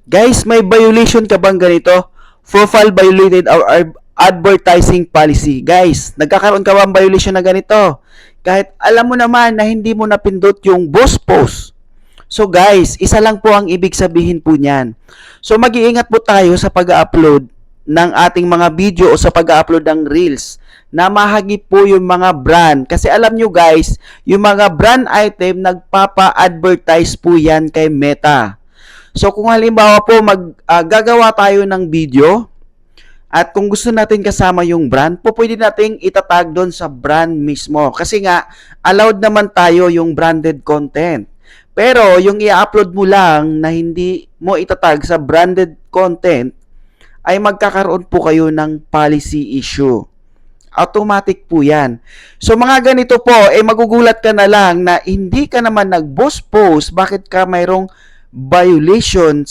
Guys, may violation ka bang ganito? Profile violated our advertising policy. Guys, nagkakaroon ka bang violation na ganito? Kahit alam mo naman na hindi mo napindot yung boss post. So guys, isa lang po ang ibig sabihin po niyan. So mag-iingat po tayo sa pag-upload ng ating mga video o sa pag-upload ng reels na mahagip po yung mga brand. Kasi alam nyo guys, yung mga brand item, nagpapa-advertise po yan kay Meta. So kung halimbawa po gagawa tayo ng video at kung gusto natin kasama yung brand, po pwede nating itatag doon sa brand mismo. Kasi nga, allowed naman tayo yung branded content. Pero yung i-upload mo lang na hindi mo itatag sa branded content, ay magkakaroon po kayo ng policy issue. Automatic po yan. So mga ganito po, magugulat ka na lang na hindi ka naman nag-post, bakit ka mayroong violation